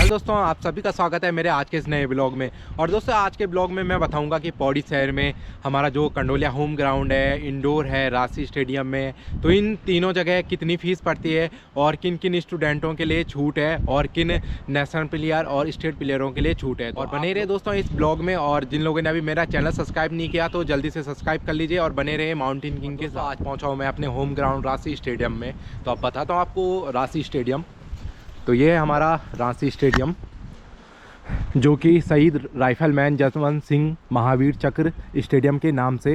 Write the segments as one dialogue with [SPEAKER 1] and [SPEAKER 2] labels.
[SPEAKER 1] दोस्तों आप सभी का स्वागत है मेरे आज के इस नए ब्लॉग में। और दोस्तों आज के ब्लॉग में मैं बताऊंगा कि पौड़ी शहर में हमारा जो कंडोलिया होम ग्राउंड है, इंडोर है, राशि स्टेडियम में, तो इन तीनों जगह कितनी फ़ीस पड़ती है और किन किन स्टूडेंटों के लिए छूट है और किन नेशनल प्लेयर और स्टेट प्लेयरों के लिए छूट है। और बने रहे दोस्तों इस ब्लॉग में। और जिन लोगों ने अभी मेरा चैनल सब्सक्राइब नहीं किया तो जल्दी से सब्सक्राइब कर लीजिए और बने रहे माउंटेन किंग के साथ। आज पहुँचा हूँ मैं अपने होम ग्राउंड राशि स्टेडियम में। तो अब बताता हूँ आपको राशि स्टेडियम। तो ये है हमारा राशि स्टेडियम, जो कि शहीद राइफलमैन जसवंत सिंह महावीर चक्र स्टेडियम के नाम से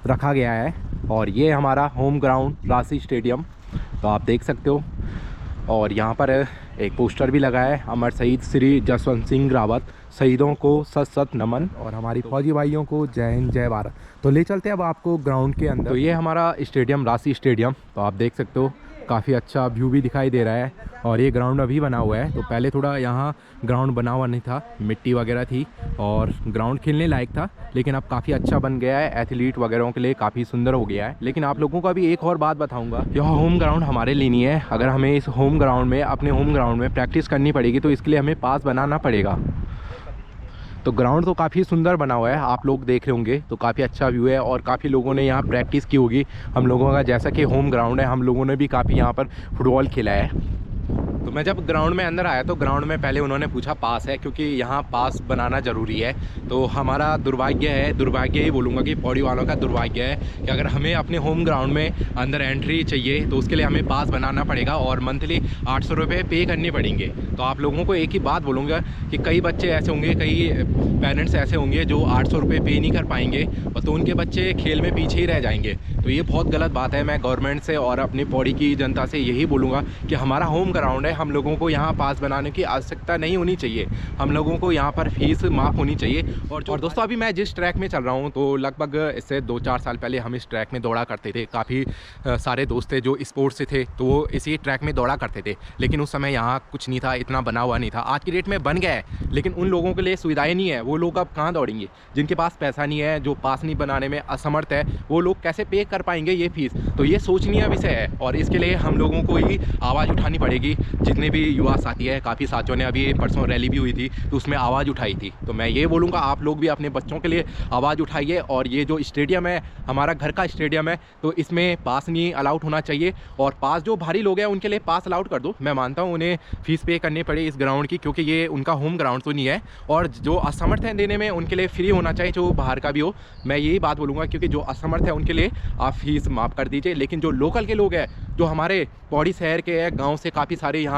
[SPEAKER 1] रखा गया है। और ये हमारा होम ग्राउंड राशि स्टेडियम, तो आप देख सकते हो। और यहाँ पर एक पोस्टर भी लगा है, अमर शहीद श्री जसवंत सिंह रावत, शहीदों को सत सत नमन और हमारी फौजी भाइयों को जय हिंद जय भारत। तो ले चलते हैं अब आपको ग्राउंड के अंदर। तो ये हमारा स्टेडियम राशि स्टेडियम, तो आप देख सकते हो काफ़ी अच्छा व्यू भी दिखाई दे रहा है। और ये ग्राउंड अभी बना हुआ है, तो पहले थोड़ा यहाँ ग्राउंड बना हुआ नहीं था, मिट्टी वगैरह थी और ग्राउंड खेलने लायक था, लेकिन अब काफ़ी अच्छा बन गया है। एथलीट वगैरह के लिए काफ़ी सुंदर हो गया है। लेकिन आप लोगों को अभी एक और बात बताऊंगा, यह होम ग्राउंड हमारे लिए नहीं है। अगर हमें इस होम ग्राउंड में अपने होम ग्राउंड में प्रैक्टिस करनी पड़ेगी तो इसके लिए हमें पास बनाना पड़ेगा। तो ग्राउंड तो काफ़ी सुंदर बना हुआ है, आप लोग देख रहे होंगे, तो काफ़ी अच्छा व्यू है और काफ़ी लोगों ने यहाँ प्रैक्टिस की होगी। हम लोगों का जैसा कि होम ग्राउंड है, हम लोगों ने भी काफ़ी यहाँ पर फुटबॉल खेला है। तो मैं जब ग्राउंड में अंदर आया तो ग्राउंड में पहले उन्होंने पूछा पास है, क्योंकि यहाँ पास बनाना ज़रूरी है। तो हमारा दुर्भाग्य ही बोलूँगा कि पौड़ी वालों का दुर्भाग्य है कि अगर हमें अपने होम ग्राउंड में अंदर एंट्री चाहिए तो उसके लिए हमें पास बनाना पड़ेगा और मंथली 800 रुपये पे करने पड़ेंगे। तो आप लोगों को एक ही बात बोलूँगा कि कई बच्चे ऐसे होंगे, कई पेरेंट्स ऐसे होंगे जो 800 रुपये पे नहीं कर पाएंगे और तो उनके बच्चे खेल में पीछे ही रह जाएंगे। तो ये बहुत गलत बात है। मैं गवर्नमेंट से और अपनी पौड़ी की जनता से यही बोलूँगा कि हमारा होम ग्राउंड है, हम लोगों को यहाँ पास बनाने की आवश्यकता नहीं होनी चाहिए। हम लोगों को यहाँ पर फीस माफ़ होनी चाहिए। और दोस्तों अभी मैं जिस ट्रैक में चल रहा हूँ, तो लगभग इससे 2-4 साल पहले हम इस ट्रैक में दौड़ा करते थे। काफ़ी सारे दोस्त थे जो स्पोर्ट्स से थे, तो वो इसी ट्रैक में दौड़ा करते थे। लेकिन उस समय यहाँ कुछ नहीं था, इतना बना हुआ नहीं था। आज की डेट में बन गया है, लेकिन उन लोगों के लिए सुविधाएँ नहीं है। वो लोग अब कहाँ दौड़ेंगे? जिनके पास पैसा नहीं है, जो पास नहीं बनाने में असमर्थ है, वो लोग कैसे पे कर पाएंगे ये फीस? तो ये सोचनीय विषय है और इसके लिए हम लोगों को ही आवाज़ उठानी पड़ेगी। जितने भी युवा साथी है, काफ़ी साथियों ने अभी परसों रैली भी हुई थी तो उसमें आवाज़ उठाई थी। तो मैं ये बोलूँगा आप लोग भी अपने बच्चों के लिए आवाज़ उठाइए। और ये जो स्टेडियम है, हमारा घर का स्टेडियम है, तो इसमें पास नहीं अलाउड होना चाहिए। और पास जो भारी लोग हैं उनके लिए पास अलाउड कर दो। मैं मानता हूँ उन्हें फ़ीस पे करनी पड़े इस ग्राउंड की, क्योंकि ये उनका होम ग्राउंड तो नहीं है। और जो असमर्थ है देने में, उनके लिए फ्री होना चाहिए, जो बाहर का भी हो। मैं यही बात बोलूँगा, क्योंकि जो असमर्थ है उनके लिए आप फीस माफ़ कर दीजिए। लेकिन जो लोकल के लोग हैं, जो हमारे पौड़ी शहर के हैं, गांव से काफ़ी सारे यहाँ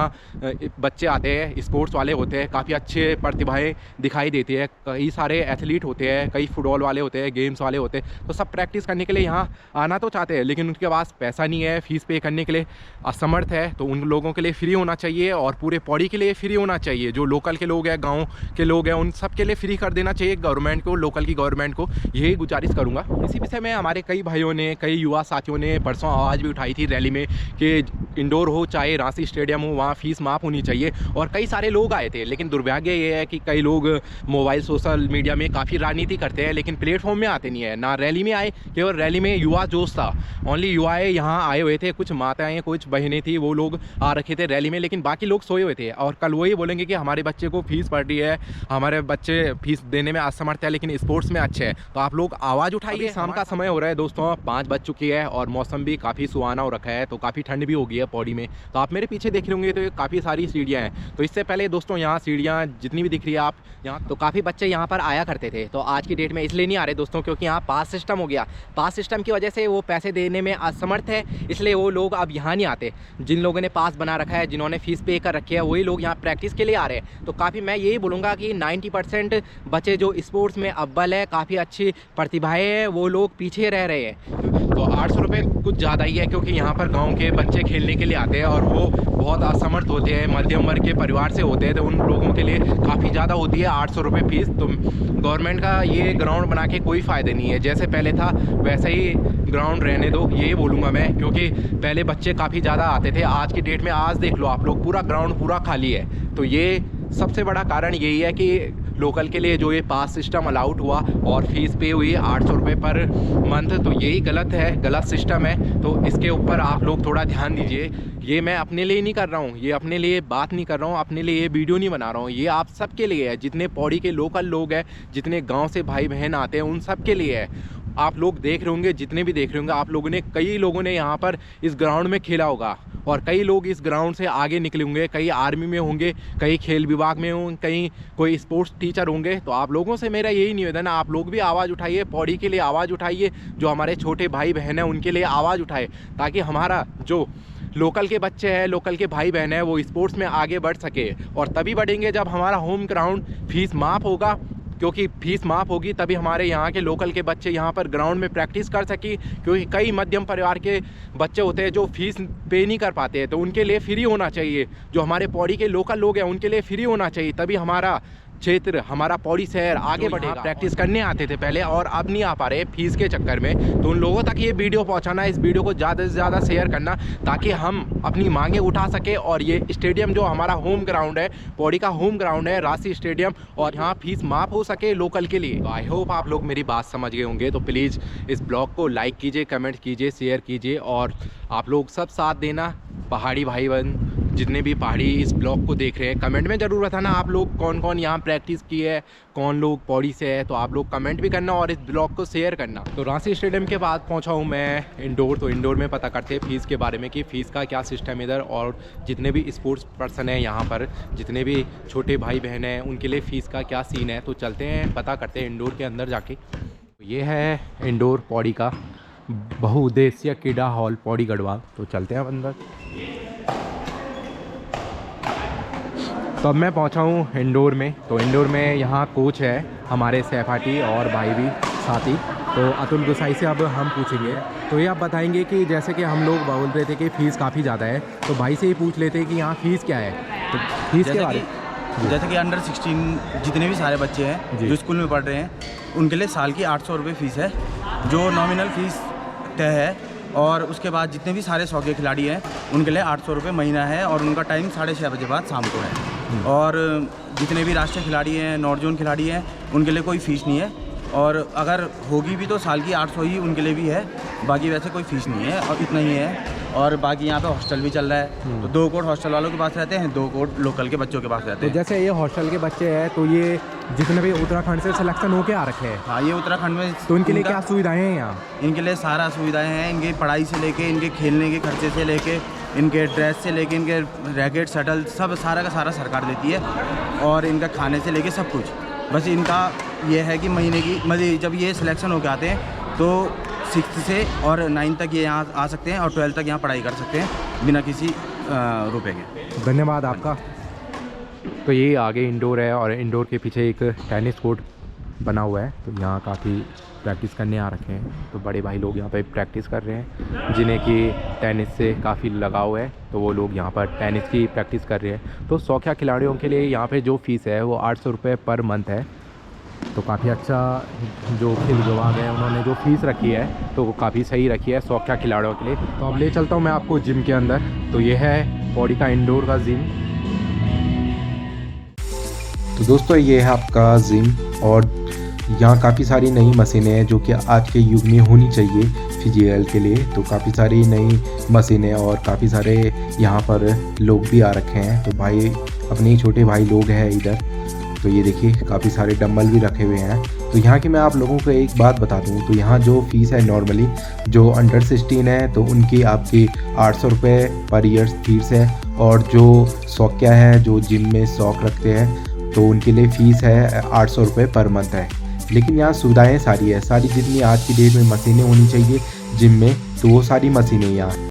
[SPEAKER 1] बच्चे आते हैं, स्पोर्ट्स वाले होते हैं, काफ़ी अच्छे प्रतिभाएं दिखाई देती है। कई सारे एथलीट होते हैं, कई फुटबॉल वाले होते हैं, गेम्स वाले होते हैं, तो सब प्रैक्टिस करने के लिए यहाँ आना तो चाहते हैं, लेकिन उनके पास पैसा नहीं है, फीस पे करने के लिए असमर्थ है। तो उन लोगों के लिए फ्री होना चाहिए और पूरे पौड़ी के लिए फ्री होना चाहिए। जो लोकल के लोग हैं, गाँव के लोग हैं, उन सब के लिए फ्री कर देना चाहिए गवर्नमेंट को, लोकल की गवर्नमेंट को। यही गुजारिश करूँगा। इसी विषय में हमारे कई भाइयों ने, कई युवा साथियों ने परसों आवाज़ भी उठाई थी रैली में कि इंडोर हो चाहे राशि स्टेडियम हो, वहाँ फीस माफ़ होनी चाहिए। और कई सारे लोग आए थे, लेकिन दुर्भाग्य ये है कि कई लोग मोबाइल सोशल मीडिया में काफ़ी राजनीति करते हैं, लेकिन प्लेटफॉर्म में आते नहीं है। ना रैली में आए, केवल रैली में युवा जोश था, ओनली युवाएं यहाँ आए हुए थे। कुछ माताएं, कुछ बहनें थी, वो लोग आ रखे थे रैली में, लेकिन बाकी लोग सोए हुए थे। और कल वही बोलेंगे कि हमारे बच्चे को फीस पड़ रही है, हमारे बच्चे फीस देने में असमर्थ है, लेकिन स्पोर्ट्स में अच्छे हैं। तो आप लोग आवाज़ उठाइए। शाम का समय हो रहा है दोस्तों, 5 बज चुकी है और मौसम भी काफ़ी सुहाना हो रखा है, तो काफ़ी ठंड भी हो गई है पौड़ी में। तो आप मेरे पीछे देख रहे होंगे तो काफ़ी सारी सीढ़ियाँ हैं। तो इससे पहले दोस्तों यहाँ सीढ़ियाँ जितनी भी दिख रही है आप यहाँ, तो काफ़ी बच्चे यहाँ पर आया करते थे। तो आज की डेट में इसलिए नहीं आ रहे दोस्तों, क्योंकि यहाँ पास सिस्टम हो गया। पास सिस्टम की वजह से वो पैसे देने में असमर्थ है, इसलिए वो लोग अब यहाँ नहीं आते। जिन लोगों ने पास बना रखा है, जिन्होंने फीस पे कर रखी है, वही लोग यहाँ प्रैक्टिस के लिए आ रहे हैं। तो काफ़ी मैं यही बोलूँगा कि 90% बच्चे जो स्पोर्ट्स में अव्वल है, काफ़ी अच्छी प्रतिभाएँ हैं, वो लोग पीछे रह रहे हैं। तो 800 रुपये कुछ ज़्यादा ही है, क्योंकि यहाँ पर गांव के बच्चे खेलने के लिए आते हैं और वो बहुत असमर्थ होते हैं, मध्यम वर्ग के परिवार से होते हैं, तो उन लोगों के लिए काफ़ी ज़्यादा होती है 800 रुपये फीस। तो गवर्नमेंट का ये ग्राउंड बना के कोई फ़ायदा नहीं है, जैसे पहले था वैसे ही ग्राउंड रहने दो, यही बोलूँगा मैं, क्योंकि पहले बच्चे काफ़ी ज़्यादा आते थे। आज की डेट में आज देख लो आप लोग, पूरा ग्राउंड पूरा खाली है। तो ये सबसे बड़ा कारण यही है कि लोकल के लिए जो ये पास सिस्टम अलाउड हुआ और फीस पे हुई 800 रुपये पर मंथ, तो यही गलत है, गलत सिस्टम है। तो इसके ऊपर आप लोग थोड़ा ध्यान दीजिए। ये मैं अपने लिए नहीं कर रहा हूँ, ये अपने लिए बात नहीं कर रहा हूँ, अपने लिए ये वीडियो नहीं बना रहा हूँ, ये आप सबके लिए है। जितने पौड़ी के लोकल लोग हैं, जितने गाँव से भाई बहन आते हैं, उन सब के लिए है। आप लोग देख रहे होंगे, जितने भी देख रहे होंगे, आप लोगों ने, कई लोगों ने यहाँ पर इस ग्राउंड में खेला होगा और कई लोग इस ग्राउंड से आगे निकले होंगे, कई आर्मी में होंगे, कई खेल विभाग में होंगे, कहीं कोई स्पोर्ट्स टीचर होंगे। तो आप लोगों से मेरा यही निवेदन है, आप लोग भी आवाज़ उठाइए, पौड़ी के लिए आवाज़ उठाइए, जो हमारे छोटे भाई बहन हैं उनके लिए आवाज़ उठाए, ताकि हमारा जो लोकल के बच्चे हैं, लोकल के भाई बहन हैं, वो स्पोर्ट्स में आगे बढ़ सके। और तभी बढ़ेंगे जब हमारा होम ग्राउंड फीस माफ़ होगा, क्योंकि फीस माफ़ होगी तभी हमारे यहाँ के लोकल के बच्चे यहाँ पर ग्राउंड में प्रैक्टिस कर सकी। क्योंकि कई मध्यम परिवार के बच्चे होते हैं जो फीस पे नहीं कर पाते हैं, तो उनके लिए फ्री होना चाहिए। जो हमारे पौड़ी के लोकल लोग हैं उनके लिए फ्री होना चाहिए, तभी हमारा क्षेत्र, हमारा पौड़ी शहर आगे बढ़ेगा। प्रैक्टिस करने आते थे पहले और अब नहीं आ पा रहे फीस के चक्कर में। तो उन लोगों तक ये वीडियो पहुंचाना, इस वीडियो को ज़्यादा से ज़्यादा शेयर करना, ताकि हम अपनी मांगे उठा सके। और ये स्टेडियम जो हमारा होम ग्राउंड है, पौड़ी का होम ग्राउंड है, राशि स्टेडियम, और यहाँ फीस माफ़ हो सके लोकल के लिए। तो आई होप आप लोग मेरी बात समझ गए होंगे। तो प्लीज़ इस ब्लॉग को लाइक कीजिए, कमेंट कीजिए, शेयर कीजिए, और आप लोग सब साथ देना। पहाड़ी भाई बहन जितने भी पहाड़ी इस ब्लॉग को देख रहे हैं, कमेंट में ज़रूर बताना आप लोग कौन कौन यहाँ प्रैक्टिस की है, कौन लोग पौड़ी से है। तो आप लोग कमेंट भी करना और इस ब्लॉग को शेयर करना। तो रांची स्टेडियम के बाद पहुँचा हूँ मैं इंडोर। तो इंडोर में पता करते हैं फ़ीस के बारे में कि फ़ीस का क्या सिस्टम है इधर, और जितने भी स्पोर्ट्स पर्सन हैं यहाँ पर, जितने भी छोटे भाई बहन हैं, उनके लिए फ़ीस का क्या सीन है। तो चलते हैं, पता करते हैं इंडोर के अंदर जाके। ये है इंडोर पौड़ी का बहुउद्देशीय क्रीड़ा हॉल पौड़ी गढ़वाल। तो चलते हैं अंदर। तो अब मैं पहुंचा हूं इंडोर में। तो इंडोर में यहाँ कोच है हमारे सहपाठी और भाई भी साथी, तो अतुल गुसाई से अब हम पूछेंगे। तो ये आप बताएंगे कि जैसे कि हम लोग बोल रहे थे कि फ़ीस काफ़ी ज़्यादा है, तो भाई से ही पूछ लेते हैं कि यहाँ फ़ीस क्या है। तो फीस के बारे में,
[SPEAKER 2] जैसे कि अंडर 16 जितने भी सारे बच्चे हैं जो स्कूल में पढ़ रहे हैं, उनके लिए साल की 800 रुपये फ़ीस है, जो नॉमिनल फ़ीस तय है। और उसके बाद जितने भी सारे 100 के खिलाड़ी हैं उनके लिए 800 रुपये महीना है, और उनका टाइम 6:30 बजे बाद शाम को है। और जितने भी राष्ट्रीय खिलाड़ी हैं, नॉर्थ जोन खिलाड़ी हैं, उनके लिए कोई फ़ीस नहीं है। और अगर होगी भी तो साल की 800 ही उनके लिए भी है, बाकी वैसे कोई फ़ीस नहीं है, और इतना ही है। और बाकी यहाँ पे हॉस्टल भी चल रहा है, तो 2 कोड हॉस्टल वालों के पास रहते हैं, 2 कोड लोकल के बच्चों के पास रहते हैं।
[SPEAKER 1] तो जैसे ये हॉस्टल के बच्चे हैं, तो ये जितने भी उत्तराखंड से सिलेक्शन होके आ रखे हैं,
[SPEAKER 2] हाँ, ये उत्तराखंड में,
[SPEAKER 1] तो इनके लिए क्या सुविधाएं हैं यहाँ?
[SPEAKER 2] इनके लिए सारा सुविधाएं हैं। इनकी पढ़ाई से लेके, इनके खेलने के खर्चे से लेके, इनके ड्रेस से लेके, इनके रैकेट, शटल, सब सारा का सारा सरकार देती है। और इनका खाने से लेके सब कुछ। बस इनका ये है कि महीने की, मतलब जब ये सिलेक्शन होकर आते हैं तो 6th से और 9th तक ये यहाँ आ सकते हैं, और 12th तक यहाँ पढ़ाई कर सकते हैं बिना किसी रुपए के।
[SPEAKER 1] धन्यवाद आपका। तो ये आगे इंडोर है, और इंडोर के पीछे एक टेनिस कोर्ट बना हुआ है। तो यहाँ काफ़ी प्रैक्टिस करने आ रखे हैं। तो बड़े भाई लोग यहाँ पे प्रैक्टिस कर रहे हैं, जिन्हें कि टेनिस से काफ़ी लगाव है, तो वो लोग यहाँ पर टेनिस की प्रैक्टिस कर रहे हैं। तो शौकिया खिलाड़ियों के लिए यहाँ पे जो फ़ीस है वो 800 रुपये पर मंथ है। तो काफ़ी अच्छा जो खेल विभाग है उन्होंने जो फ़ीस रखी है तो वो काफ़ी सही रखी है शौकिया खिलाड़ियों के लिए। तो अब ले चलता हूँ मैं आपको जिम के अंदर। तो ये है पौड़ी का इंडोर का जिम। तो दोस्तों ये है आपका जिम, और यहाँ काफ़ी सारी नई मशीनें हैं जो कि आज के युग में होनी चाहिए फिजिकल के लिए। तो काफ़ी सारी नई मशीनें और काफ़ी सारे यहाँ पर लोग भी आ रखे हैं। तो भाई अपने ही छोटे भाई लोग हैं इधर। तो ये देखिए काफ़ी सारे डंबल भी रखे हुए हैं। तो यहाँ की मैं आप लोगों को एक बात बता दूँ, तो यहाँ जो फ़ीस है नॉर्मली जो अंडर 16 है तो उनकी आपकी 800 रुपये पर ईयर फीस है। और जो शौकिया है, जो जिम में शौक रखते हैं, तो उनके लिए फ़ीस है 800 रुपये पर मंथ है। लेकिन यहाँ सुविधाएँ सारी है, सारी जितनी आज की डेट में मशीनें होनी चाहिए जिम में, तो वो सारी मशीनें यहाँ।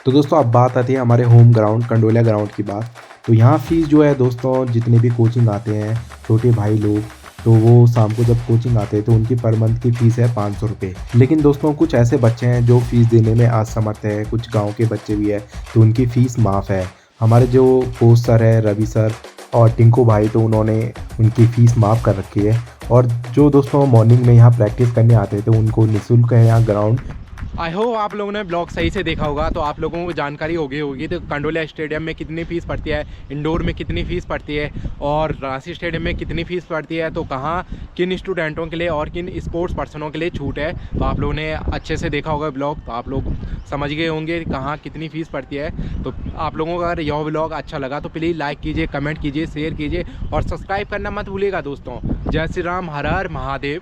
[SPEAKER 1] तो दोस्तों अब बात आती है हमारे होम ग्राउंड कंडोलिया ग्राउंड की बात। तो यहाँ फ़ीस जो है दोस्तों, जितने भी कोचिंग आते हैं छोटे भाई लोग,
[SPEAKER 3] तो वो शाम को जब कोचिंग आते हैं तो उनकी पर मंथ की फ़ीस है 500 रुपये। लेकिन दोस्तों कुछ ऐसे बच्चे हैं जो फ़ीस देने में असमर्थ है, कुछ गाँव के बच्चे भी है तो उनकी फ़ीस माफ़ है। हमारे जो कोच सर है रवि सर और टिंकू भाई, तो उन्होंने उनकी फ़ीस माफ़ कर रखी है। और जो दोस्तों मॉर्निंग में यहाँ प्रैक्टिस करने आते हैं तो उनको निःशुल्क है यहाँ ग्राउंड।
[SPEAKER 1] आई होप आप लोगों ने ब्लॉग सही से देखा होगा, तो आप लोगों को जानकारी हो गई होगी तो कंडोलिया स्टेडियम में कितनी फ़ीस पड़ती है, इंडोर में कितनी फ़ीस पड़ती है और रांची स्टेडियम में कितनी फ़ीस पड़ती है, तो कहाँ किन स्टूडेंटों के लिए और किन स्पोर्ट्स पर्सनों के लिए छूट है। तो आप लोगों ने अच्छे से देखा होगा ब्लॉग, तो आप लोग समझ गए होंगे कहाँ कितनी फ़ीस पड़ती है। तो आप लोगों को अगर यह ब्लॉग अच्छा लगा तो प्लीज़ लाइक कीजिए, कमेंट कीजिए, शेयर कीजिए और सब्सक्राइब करना मत भूलिएगा दोस्तों। जय श्री राम, हर हर महादेव।